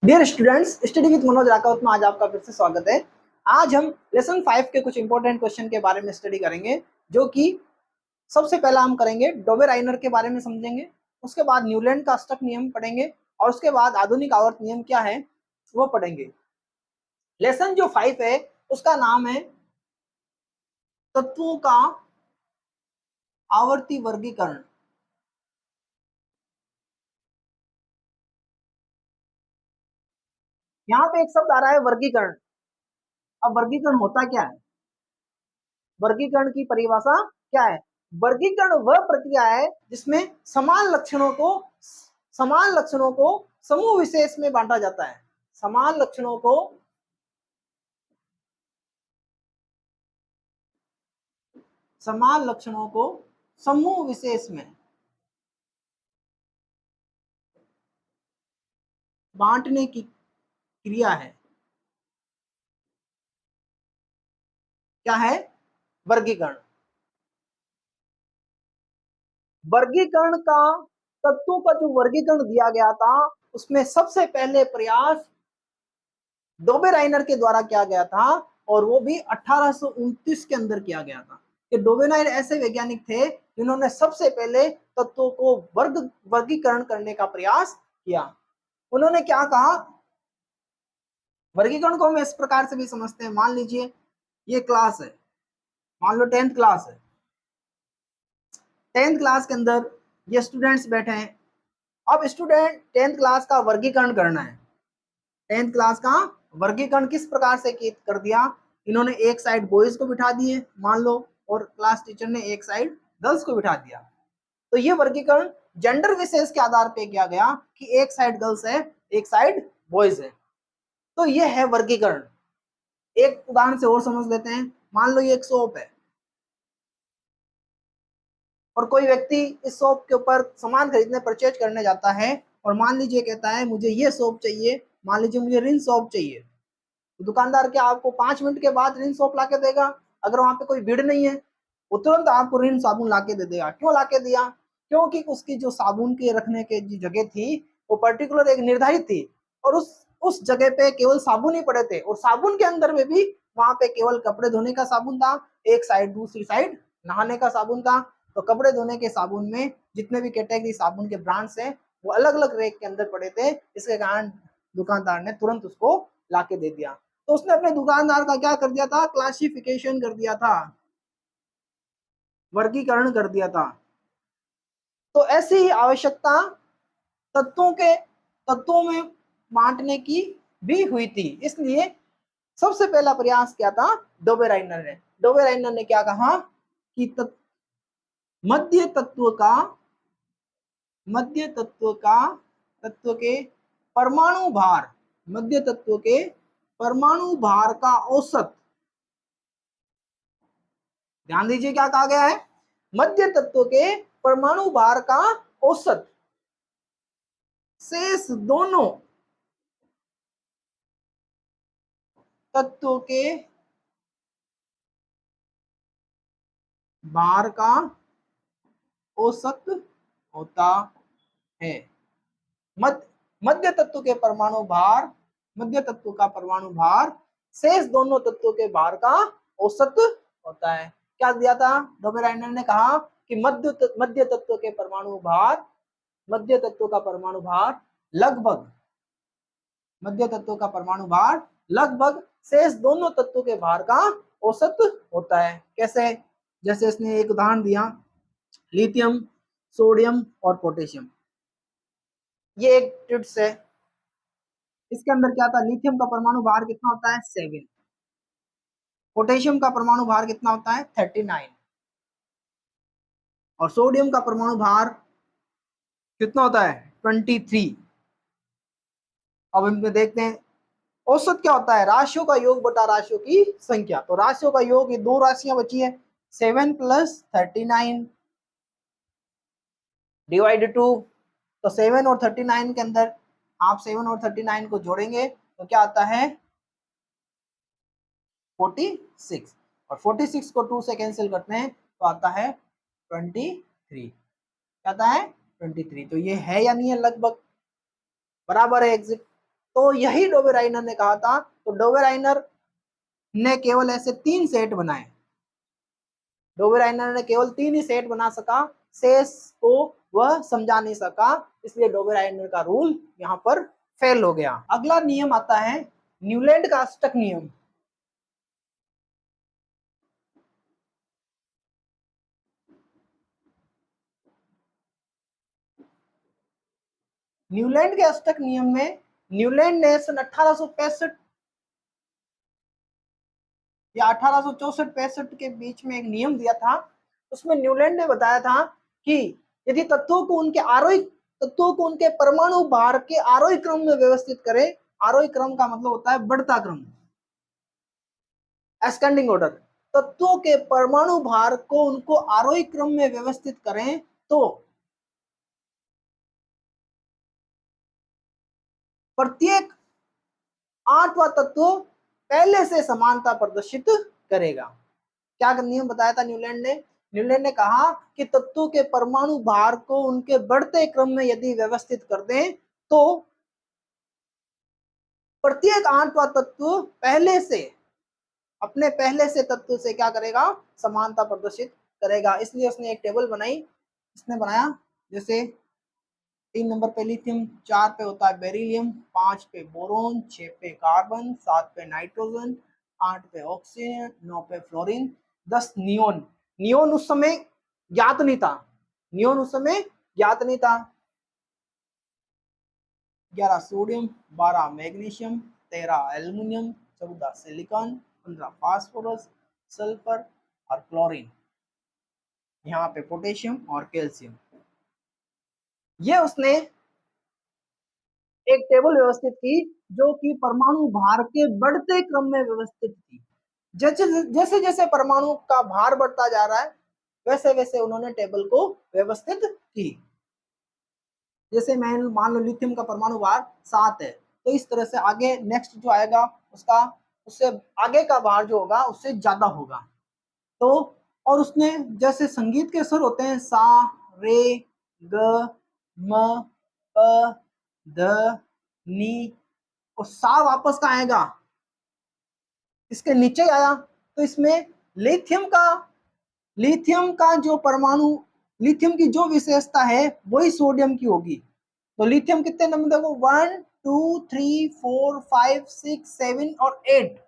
Dear students, study with Manoj Rathore में आज आपका फिर से स्वागत है। आज हम लेसन 5 के कुछ इंपॉर्टेंट क्वेश्चन के बारे में स्टडी करेंगे, जो कि सबसे पहला हम करेंगे डोबे-राइनर के बारे में समझेंगे। उसके बाद न्यूलैंड का अष्टक नियम पढ़ेंगे और उसके बाद आधुनिक आवर्त नियम क्या है वो पढ़ेंगे। लेसन जो 5 है उसका नाम है तत्वों का आवर्ती वर्गीकरण। यहाँ पे एक शब्द आ रहा है वर्गीकरण। अब वर्गीकरण होता क्या है? वर्गीकरण की परिभाषा क्या है? वर्गीकरण वह प्रक्रिया है जिसमें समान लक्षणों को समूह विशेष में बांटा जाता है। समान लक्षणों को समूह विशेष में बांटने की क्रिया है। क्या है? वर्गीकरण। वर्गीकरण का तत्वों का जो वर्गीकरण दिया गया था उसमें सबसे पहले प्रयास डोबे-राइनर के द्वारा किया गया था और वो भी 1829 के अंदर किया गया था। कि डोबे-राइनर ऐसे वैज्ञानिक थे जिन्होंने सबसे पहले तत्वों को वर्गीकरण करने का प्रयास किया। उन्होंने क्या कहा? वर्गीकरण को हम इस प्रकार से भी समझते हैं। मान लीजिए ये क्लास है, मान लो 10th क्लास है। 10th क्लास के अंदर ये स्टूडेंट्स बैठे हैं। अब स्टूडेंट 10th क्लास का वर्गीकरण करना है। 10th क्लास का वर्गीकरण किस प्रकार से कर दिया? इन्होंने एक साइड बॉयज को बिठा दिए मान लो, और क्लास टीचर ने एक साइड गर्ल्स को बिठा दिया। तो ये वर्गीकरण जेंडर विशेष के आधार पे किया गया कि एक साइड गर्ल्स है, एक साइड बॉयज है। तो ये है वर्गीकरण। एक उदाहरण से और समझ लेते हैं। मान लो ये एक शॉप है और कोई व्यक्ति इस शॉप के ऊपर सामान खरीदने परचेज करने जाता है और मान लीजिए कहता है मुझे ये शॉप चाहिए, मान लीजिए मुझे रिन शॉप चाहिए। तो दुकानदार क्या आपको 5 मिनट के बाद रिन शॉप ला के देगा? अगर वहां पे कोई भीड़ नहीं है वो तुरंत आपको रिन साबुन ला के दे देगा। क्यों ला के दिया? क्योंकि उसकी जो साबुन के रखने के जो जगह थी वो पर्टिकुलर एक निर्धारित थी और उस जगह पे केवल साबुन ही पड़े थे और साबुन के अंदर में भी वहां पे केवल कपड़े धोने का साबुन था, एक साइड दूसरी साइड नहाने का साबुन था। तो कपड़े धोने के साबुन में जितने भी कैटेगरी साबुन के ब्रांड्स हैं वो अलग अलग रेक के अंदर पड़े थे। इसके कारण दुकानदार ने तुरंत उसको ला के दे दिया। तो उसने अपने दुकानदार का क्या कर दिया था? क्लासिफिकेशन कर दिया था, वर्गीकरण कर दिया था। तो ऐसी ही आवश्यकता तत्वों में बांटने की भी हुई थी। इसलिए सबसे पहला प्रयास क्या था? डोबे-राइनर ने। डोबे-राइनर ने क्या कहा कि मध्य तत्व के परमाणु भार, मध्य तत्व के परमाणु भार का औसत, ध्यान दीजिए क्या कहा गया है? मध्य तत्व के परमाणु भार का औसत शेष दोनों तत्वों के भार का औसत होता है। मध्य तत्व के परमाणु भार, मध्य तत्व का परमाणु भार शेष दोनों तत्वों के भार का औसत होता है। क्या दिया था? डोबे-राइनर ने कहा कि मध्य तत्व के परमाणु भार, मध्य तत्व का परमाणु भार लगभग, मध्य तत्व का परमाणु भार लगभग शेष दोनों तत्वों के भार का औसत होता है। कैसे? जैसे इसने एक उदाहरण दिया, लिथियम, सोडियम और पोटेशियम। ये एक टिप्स है। इसके अंदर क्या था? लिथियम का परमाणु भार कितना होता है? 7। पोटेशियम का परमाणु भार कितना होता है? 39। और सोडियम का परमाणु भार कितना होता है? 23। अब इनमें देखते हैं औसत क्या होता है? राशियों का योग बटा राशियों की संख्या। तो राशियों का योग, ये दो राशियां बची है, 7 + 39 डिवाइड 2। तो 7 और 39 के अंदर आप 7 और 39 को जोड़ेंगे तो क्या आता है? 46। और 46 को 2 से कैंसिल करते हैं तो आता है 23। क्या आता है? 23। तो ये है या नहीं है? लगभग बराबर है, एग्जिट। तो यही डोबेराइनर ने कहा था। तो डोबेराइनर ने केवल ऐसे 3 सेट बनाए, डोबेराइनर ने केवल 3 ही सेट बना सका, शेष को वह समझा नहीं सका, इसलिए डोबेराइनर का रूल यहाँ पर फेल हो गया। अगला नियम आता है न्यूलैंड का अष्टक नियम। न्यूलैंड के अष्टक नियम में न्यूलैंड ने सन 1865 या 1864-65 के बीच में एक नियम दिया था। उसमें न्यूलैंड ने बताया था कि यदि तत्वों को उनके परमाणु भार के आरोही क्रम में व्यवस्थित करें, आरोही क्रम का मतलब होता है बढ़ता क्रम, एस्केंडिंग ऑर्डर, तत्वों के परमाणु भार को उनको आरोही क्रम में व्यवस्थित करें तो प्रत्येक 8वां तत्व पहले से समानता प्रदर्शित करेगा। क्या नियम बताया था न्यूलैंड ने? न्यूलैंड ने कहा कि तत्वों के परमाणु भार को उनके बढ़ते क्रम में यदि व्यवस्थित कर दें तो प्रत्येक 8वां तत्व पहले से तत्व से क्या करेगा? समानता प्रदर्शित करेगा। इसलिए उसने एक टेबल बनाया, जैसे 3 नंबर पे लिथियम, 4 पे होता है बेरिलियम, 5 पे बोरोन, 6 पे कार्बन, 7 पे नाइट्रोजन, 8 पे ऑक्सीजन, 9 पे फ्लोरीन, 10 नियोन। नियोन उस समय ज्ञात नहीं था, 11 sodium, 12 magnesium, 13 aluminium, 14 silicon, 15 phosphorus, sulphur और क्लोरीन, यहाँ पे पोटेशियम और कैल्शियम। ये उसने एक टेबल व्यवस्थित की जो कि परमाणु भार के बढ़ते क्रम में व्यवस्थित थी। जैसे जैसे परमाणु का भार बढ़ता जा रहा है वैसे वैसे उन्होंने टेबल को व्यवस्थित की। जैसे मैं मान लो लिथियम का परमाणु भार 7 है, तो इस तरह से आगे नेक्स्ट जो आएगा उससे आगे का भार जो होगा उससे ज्यादा होगा। तो और उसने जैसे संगीत के सुर होते हैं सा, रे, ग, म, प, ध, नी, और सा वापस का आएगा इसके नीचे आया, तो इसमें लिथियम का जो परमाणु, लिथियम की जो विशेषता है वही सोडियम की होगी। तो लिथियम कितने नंबर देखो 1 2 3 4 5 6 7 और 8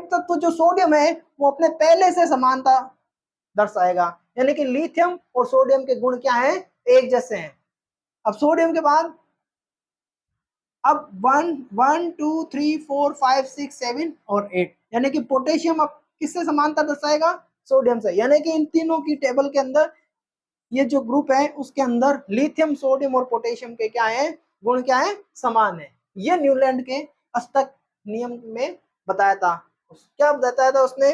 तक तो जो सोडियम है वो अपने पहले से समानता दर्शाएगा, यानी कि लिथियम और सोडियम के गुण क्या है? एक जैसे हैं। अब सोडियम के बाद अब 1 2 3 4 5 6 7 और 8, यानी कि पोटेशियम अब किससे समानता दर्शाएगा? सोडियम से। यानी कि इन तीनों की टेबल के अंदर ये जो ग्रुप है उसके अंदर लिथियम, सोडियम और पोटेशियम के क्या है? गुण क्या है? समान है। ये न्यूलैंड के अष्टक नियम में बताया था। क्या बताया था उसने?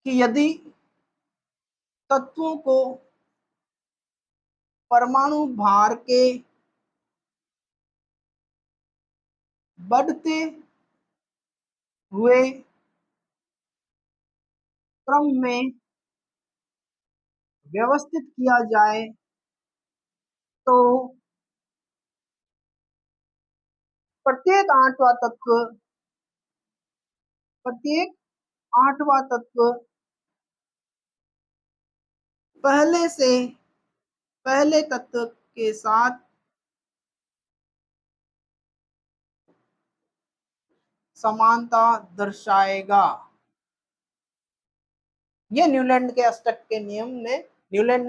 कि यदि तत्वों को परमाणु भार के बढ़ते हुए क्रम में व्यवस्थित किया जाए तो प्रत्येक प्रत्येक आठवां तत्व पहले तत्व के साथ समानता दर्शाएगा। ये न्यूलैंड के अष्टक के नियम ने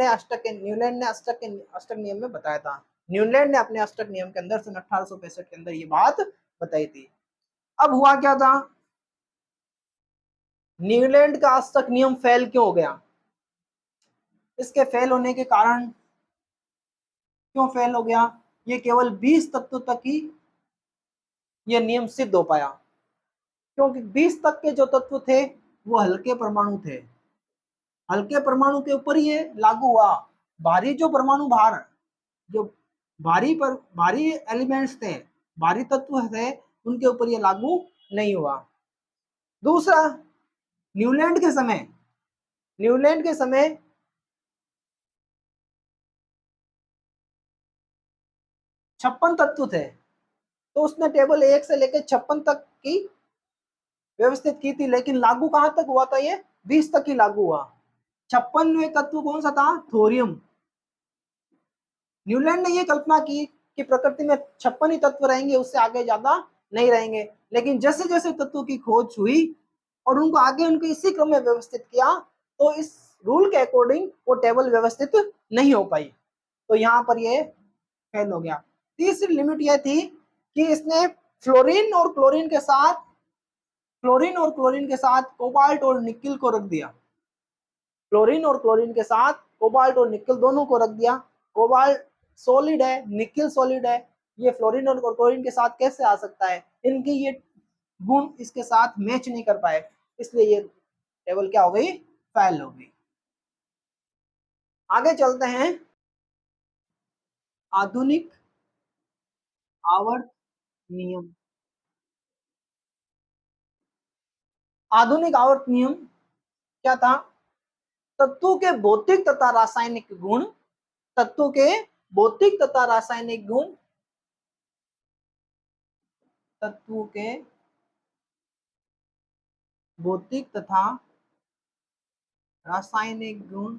अष्टक नियम में बताया था। न्यूलैंड ने अपने अष्टक नियम के अंदर सन 1865 के अंदर ये बात बताई थी। अब हुआ क्या था? न्यूलैंड का अष्टक नियम फेल क्यों हो गया? इसके फेल होने के कारण क्यों फेल हो गया? ये केवल 20 तत्व तक ही ये नियम सिद्ध हो पाया, क्योंकि 20 तक के जो तत्व थे वो हल्के परमाणु थे। हल्के परमाणु के ऊपर ये लागू हुआ। भारी जो परमाणु भार, जो भारी एलिमेंट्स थे, भारी तत्व थे, उनके ऊपर ये लागू नहीं हुआ। दूसरा, न्यूलैंड के समय 56 तत्व थे, तो उसने टेबल 1 से लेकर 56 तक की व्यवस्थित की थी, लेकिन लागू कहां तक हुआ था? ये 20 तक ही लागू हुआ। 56वें तत्व कौन सा था? थोरियम। न्यूलैंड ने ये कल्पना की कि प्रकृति में 56 ही तत्व रहेंगे, उससे आगे ज्यादा नहीं रहेंगे, लेकिन जैसे जैसे तत्वों की खोज हुई और उनको आगे उनको इसी क्रम में व्यवस्थित किया, तो इस रूल के अकॉर्डिंग वो टेबल व्यवस्थित नहीं हो पाई, तो यहाँ पर ये फेल हो गया। तीसरी लिमिट यह थी कि इसने फ्लोरीन और क्लोरीन के साथ कोबाल्ट और निकिल को रख दिया। क्लोरीन और क्लोरीन के साथ कोबाल्ट और निकिल दोनों को रख दिया। कोबाल्ट सॉलिड है, निकिल सॉलिड है, ये फ्लोरीन और क्लोरीन के साथ कैसे आ सकता है? इनकी ये गुण इसके साथ मैच नहीं कर पाए, इसलिए ये टेबल क्या हो गई? फेल हो गई। आगे चलते हैं। आधुनिक आवर्त नियम। आधुनिक आवर्त नियम क्या था? तत्वों के भौतिक तथा रासायनिक गुण, तत्वों के भौतिक तथा रासायनिक गुण, तत्वों के भौतिक तथा रासायनिक गुण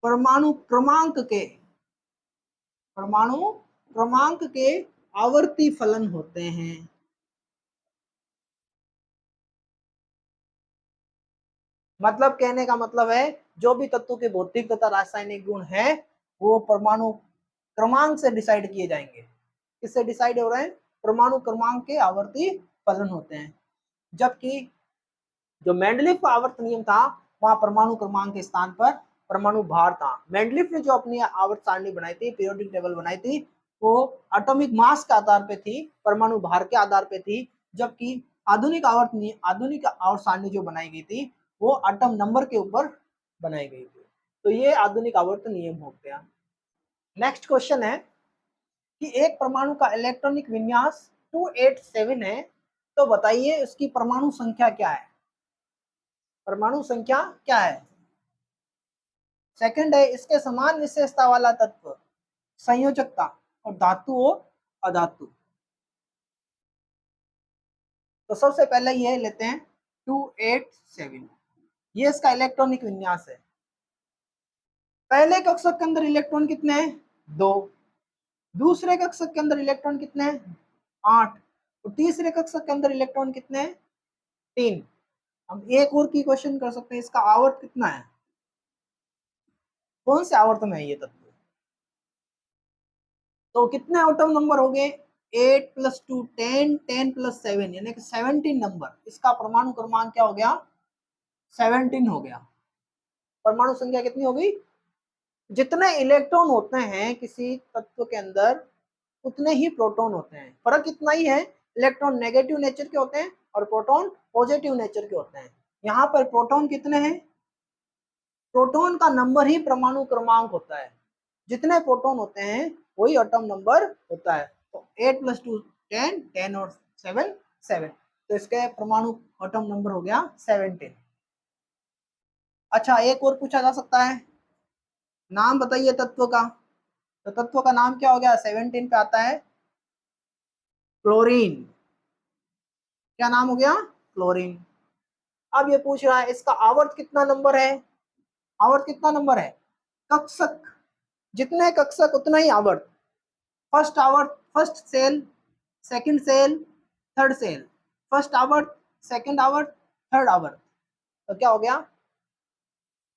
परमाणु क्रमांक के आवर्ती फलन होते हैं। मतलब कहने का मतलब है, जो भी तत्वों के भौतिक तथा रासायनिक गुण है वो परमाणु क्रमांक से डिसाइड किए जाएंगे। किससे डिसाइड हो रहे हैं? परमाणु क्रमांक के आवर्ती फलन होते हैं। जबकि जो मेंडलीफ का आवर्त नियम था, वहां परमाणु क्रमांक के स्थान पर परमाणु भार था। मेंडलीफ ने जो अपनी आवर्त सारणी बनाई थी, पीरियोडिक टेबल बनाई थी, वो एटॉमिक मास के आधार पे थी, परमाणु भार के आधार पे थी। जबकि आधुनिक आवर्त सारणी जो बनाई गई थी, वो एटम नंबर के ऊपर बनाई गई थी। तो ये आधुनिक आवर्त नियम हो गया। नेक्स्ट क्वेश्चन है कि एक परमाणु का इलेक्ट्रॉनिक विन्यास 287 है, तो बताइए उसकी परमाणु संख्या क्या है? परमाणु संख्या क्या है? सेकंड है, इसके समान विशेषता वाला तत्व, संयोजकता और धातु और अधातु। तो सबसे पहले ये लेते हैं 287, ये इसका इलेक्ट्रॉनिक विन्यास है। पहले कक्षक के अंदर इलेक्ट्रॉन कितने हैं? 2। दूसरे कक्षक के अंदर इलेक्ट्रॉन कितने हैं? 8। और तीसरे कक्षक के अंदर इलेक्ट्रॉन कितने हैं? 3। हम एक और की क्वेश्चन कर सकते हैं, इसका आवर्त कितना है? कौन से आवर्त में है ये तत्व? तो कितने एटॉम नंबर हो गए? 8 + 2 10, 10 + 7 यानी कि 17 नंबर। इसका परमाणु क्रमांक क्या हो गया? 17 हो गया। परमाणु संख्या कितनी हो गई? जितने इलेक्ट्रॉन होते हैं किसी तत्व के अंदर, उतने ही प्रोटॉन होते हैं। फर्क इतना ही है, इलेक्ट्रॉन नेगेटिव नेचर के होते हैं और प्रोटॉन पॉजिटिव नेचर के होते हैं। यहाँ पर प्रोटॉन कितने हैं? प्रोटॉन का नंबर ही परमाणु क्रमांक होता है। जितने प्रोटॉन होते हैं वही एटॉम नंबर होता है। तो 8 + 2 10, 10 और 7 7, तो इसके परमाणु एटॉम नंबर हो गया 17। अच्छा, एक और पूछा जा सकता है, नाम बताइए तत्व का। तो तत्व का नाम क्या हो गया? 17 पे आता है क्लोरीन। क्या नाम हो गया? क्लोरीन। अब ये पूछ रहा है इसका आवर्त कितना नंबर है? आवर्त कितना नंबर है? कक्षक, जितने कक्षक उतना ही आवर्त। फर्स्ट आवर्त, first cell, second cell, third cell. First आवर्त, सेकंड आवर्त, थर्ड आवर्त। तो क्या हो गया?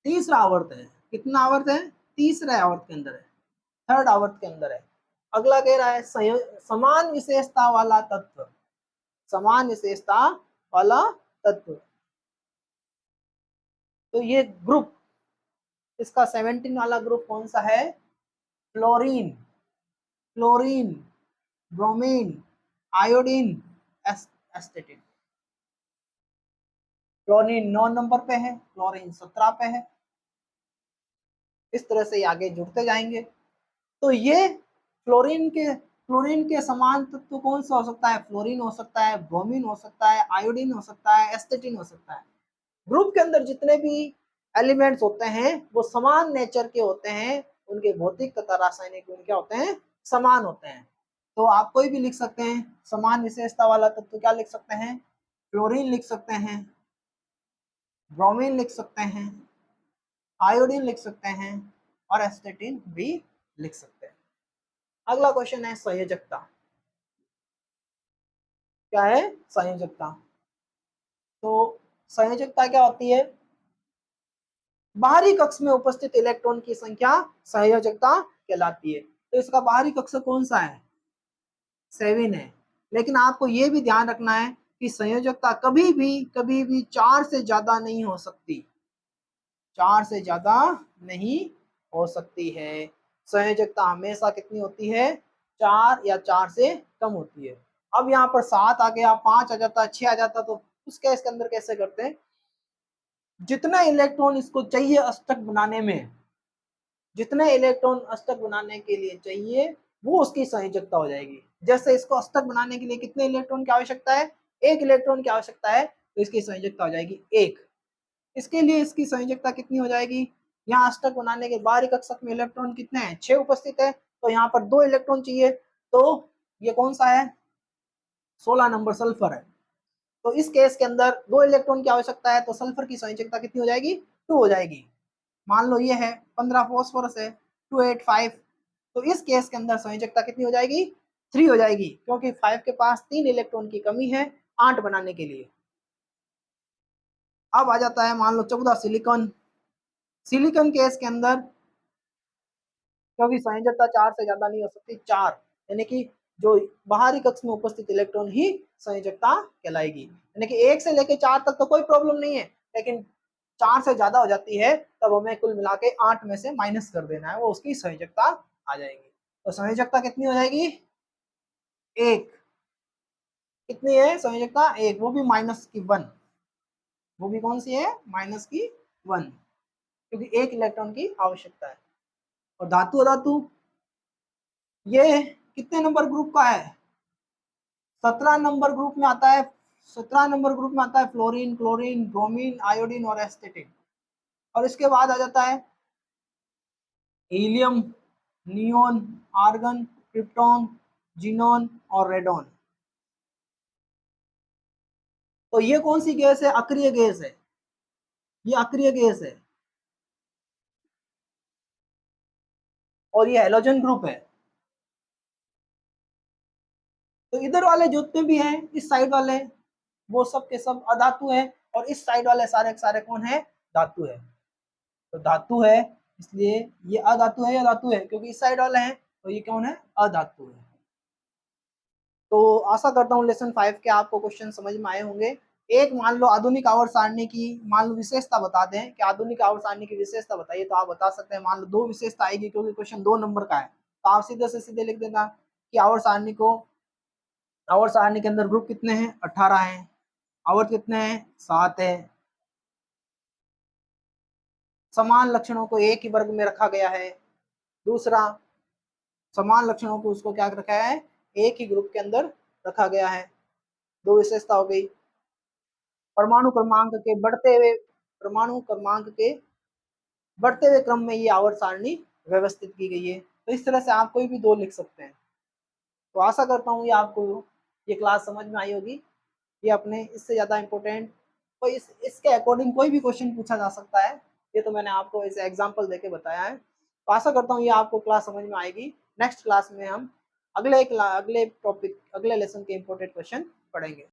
तीसरा आवर्त है। कितना आवर्त है? तीसरे आवर्त के अंदर है, थर्ड आवर्त के अंदर है। अगला कह रहा है समान विशेषता वाला तत्व। समान विशेषता वाला तत्व, तो ये ग्रुप, इसका 17 वाला ग्रुप कौन सा है? Fluorine, chlorine, bromine, iodine, एस्टेटिन। Chlorine 9 number पे है, क्लोरीन 17 पे है। इस तरह से आगे जुड़ते जाएंगे। तो ये फ्लोरीन के समान तत्व कौन सा हो सकता है? फ्लोरीन हो सकता है, ब्रोमीन हो सकता है, आयोडीन हो सकता है, एस्टेटिन हो सकता है। ग्रुप के अंदर जितने भी एलिमेंट्स होते हैं वो समान नेचर के होते हैं, उनके भौतिक तथा रासायनिक गुण क्या होते हैं, समान होते हैं। तो आप कोई भी लिख सकते हैं समान विशेषता वाला तत्व, क्या लिख सकते हैं, क्लोरीन लिख सकते हैं, ब्रोमीन लिख सकते हैं, आयोडीन लिख सकते हैं और एस्टेटिन भी लिख सकते हैं। अगला क्वेश्चन है संयोजकता। क्या है संयोजकता? तो संयोजकता क्या होती है, बाहरी कक्ष में उपस्थित इलेक्ट्रॉन की संख्या संयोजकता कहलाती है। तो इसका बाहरी कक्ष कौन सा है, 7 है। लेकिन आपको यह भी ध्यान रखना है कि संयोजकता कभी भी 4 से ज्यादा नहीं हो सकती, 4 से ज्यादा नहीं हो सकती है। संयोजकता हमेशा कितनी होती है, 4 या 4 से कम होती है। अब यहाँ पर 7 आ गया, 5 आ जाता, 6 आ जाता, तो उस केस के अंदर कैसे करते हैं, जितना इलेक्ट्रॉन इसको चाहिए अष्टक बनाने में, जितने इलेक्ट्रॉन अष्टक बनाने के लिए चाहिए वो उसकी संयोजकता हो जाएगी। जैसे इसको अष्टक बनाने के लिए कितने इलेक्ट्रॉन की आवश्यकता है, 1 इलेक्ट्रॉन की आवश्यकता है, तो इसकी संयोजकता हो जाएगी 1। इसके लिए इसकी संयोजकता कितनी हो जाएगी, यहाँ अष्टक बनाने के बाहरी कक्षक में इलेक्ट्रॉन कितने हैं, 6 उपस्थित है, तो यहाँ पर 2 इलेक्ट्रॉन चाहिए, तो ये कौन सा है, 16 नंबर सल्फर है। तो इस केस के अंदर 2 इलेक्ट्रॉन की आवश्यकता है, तो सल्फर की संयोजकता कितनी हो जाएगी, 2 हो जाएगी। मान लो ये है 15 फॉस्फोरस है, 285, तो इस केस के अंदर संयोजकता कितनी हो जाएगी, 3 हो जाएगी, क्योंकि 5 के पास 3 इलेक्ट्रॉन की कमी है 8 बनाने के लिए। अब आ जाता है मान लो 14 सिलिकॉन। सिलिकॉन केस के अंदर क्योंकि संयोजकता 4 से ज्यादा नहीं हो सकती, 4 यानी कि जो बाहरी कक्ष में उपस्थित इलेक्ट्रॉन ही संयोजकता कहलाएगी। यानी कि 1 से लेकर 4 तक तो कोई प्रॉब्लम नहीं है, लेकिन 4 से ज्यादा हो जाती है तब हमें कुल मिला के 8 में से माइनस कर देना है, वो उसकी संयोजकता आ जाएगी। तो संयोजकता कितनी हो जाएगी, 1। कितनी है संयोजकता, 1, वो भी माइनस की 1, वो भी कौन सी है, माइनस की 1, क्योंकि 1 इलेक्ट्रॉन की आवश्यकता है। और धातु अधातु ये कितने नंबर ग्रुप का है, 17 नंबर ग्रुप में आता है। 17 नंबर ग्रुप में आता है फ्लोरीन, क्लोरीन, ब्रोमीन, आयोडीन और एस्टेटिन। और इसके बाद आ जाता है helium, neon, argon, krypton, xenon और रेडॉन। तो ये कौन सी गैस है, अक्रिय गैस है, ये अक्रिय गैस है और ये हैलोजन ग्रुप है। तो इधर वाले जितने भी हैं इस साइड वाले वो सब के सब अधातु है, और इस साइड वाले सारे के सारे कौन है, धातु है। तो धातु है, इसलिए ये अधातु है या धातु है, क्योंकि इस साइड वाले हैं, तो ये कौन है, अधातु है। तो आशा करता हूँ लेसन 5 के आपको क्वेश्चन समझ में आए होंगे। एक मान लो आधुनिक आवर्त सारणी की मान लो विशेषता बता दें कि आधुनिक आवर्त सारणी की विशेषता बताइए, तो आप बता सकते हैं मान लो 2 विशेषता आएगी, क्योंकि क्वेश्चन 2 नंबर का है, तो आप सीधे से सीधे लिख देना कि आवर्त सारणी को, आवर्त सारणी के अंदर ग्रुप कितने हैं, 18 हैं, आवर्त कितने हैं, 7 है, समान लक्षणों को एक ही वर्ग में रखा गया है। दूसरा, समान लक्षणों को उसको क्या रखा है, एक ही ग्रुप के अंदर रखा गया है। 2 विशेषता हो गई। परमाणु क्रमांक के बढ़ते हुए, परमाणु क्रमांक के बढ़ते हुए क्रम में ये आवर्त सारणी व्यवस्थित की गई है। तो इस तरह से आप कोई भी 2 लिख सकते हैं। तो आशा करता हूँ ये आपको ये क्लास समझ में आई होगी। ये अपने इससे ज़्यादा इम्पोर्टेंट कोई इसके अकॉर्डिंग कोई भी क्वेश्चन पूछा जा सकता है, ये तो मैंने आपको इसे एग्जाम्पल देके बताया है। तो आशा करता हूँ ये आपको क्लास समझ में आएगी। नेक्स्ट क्लास में हम अगले टॉपिक, अगले लेसन के इम्पोर्टेंट क्वेश्चन पढ़ेंगे।